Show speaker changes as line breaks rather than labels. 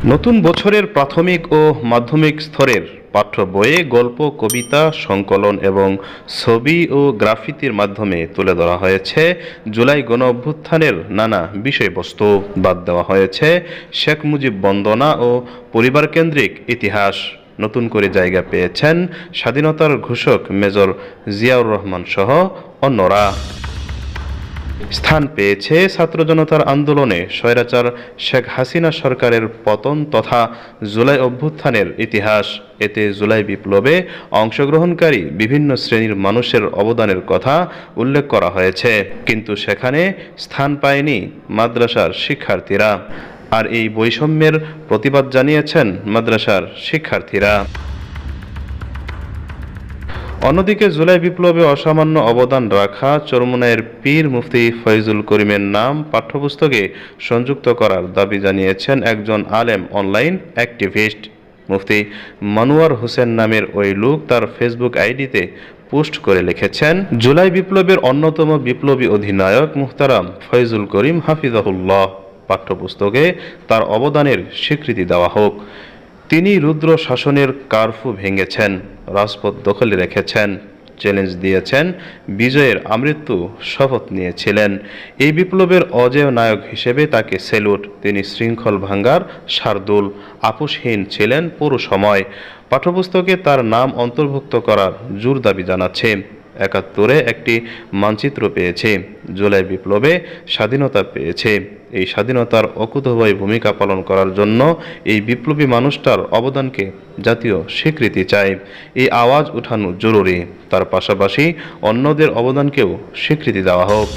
নতুন বছরের প্রাথমিক ও মাধ্যমিক স্তরের পাঠ্য বইয়ে গল্প, কবিতা, সংকলন এবং ছবি ও গ্রাফিতির মাধ্যমে তুলে ধরা হয়েছে জুলাই গণঅভ্যুত্থানের নানা বিষয়বস্তু। বাদ দেওয়া হয়েছে শেখ মুজিব বন্দনা ও পরিবারকেন্দ্রিক ইতিহাস। নতুন করে জায়গা পেয়েছেন স্বাধীনতার ঘোষক মেজর জিয়াউর রহমান সহ অন্যরা। স্থান পেয়েছে ছাত্র জনতার আন্দোলনে স্বৈরাচার শেখ হাসিনা সরকারের পতন তথা জুলাই অভ্যুত্থানের ইতিহাস। এতে জুলাই বিপ্লবে অংশগ্রহণকারী বিভিন্ন শ্রেণীর মানুষের অবদানের কথা উল্লেখ করা হয়েছে, কিন্তু সেখানে স্থান পায়নি মাদ্রাসার শিক্ষার্থীরা। আর এই বৈষম্যের প্রতিবাদ জানিয়েছেন মাদ্রাসার শিক্ষার্থীরা। অন্যদিকে জুলাই বিপ্লবে অসামান্য অবদান রাখা চরমোনাইয়ের পীর মুফতি ফয়জুল করিমের নাম পাঠ্যপুস্তকে সংযুক্ত করার দাবি জানিয়েছেন একজন আলেম অনলাইন অ্যাক্টিভিস্ট। মুফতি মনোয়ার হোসেন নামের ওই লোক তার ফেসবুক আইডিতে পোস্ট করে লিখেছেন, জুলাই বিপ্লবের অন্যতম বিপ্লবী অধিনায়ক মুহতারাম ফয়জুল করিম হাফিজাহুল্লাহ পাঠ্যপুস্তকে তার অবদানের স্বীকৃতি দেওয়া হোক। তিনি রুদ্র শাসনের কারফু ভেঙেছেন, রাজপথ দখলে রেখেছেন, চ্যালেঞ্জ দিয়েছেন, বিজয়ের আমৃত্যু শপথ নিয়েছিলেন। এই বিপ্লবের অজেয় নায়ক হিসেবে তাকে সেলুট। তিনি শৃঙ্খল ভাঙ্গার শার্দুল, আপোষহীন ছিলেন পুরো সময়। পাঠ্যপুস্তকে তার নাম অন্তর্ভুক্ত করার জোর দাবি জানাচ্ছে। ৭১-এ একটি মানচিত্র পেয়েছে, জুলাই বিপ্লবে স্বাধীনতা পেয়েছে। এই স্বাধীনতার অকুতোভয় ভূমিকা পালন করার জন্য এই বিপ্লবী মানুষটার অবদানকে জাতীয় স্বীকৃতি চাই। এই আওয়াজ উঠানো জরুরি। তার পাশাপাশি অন্যদের অবদানকেও স্বীকৃতি দেওয়া হোক।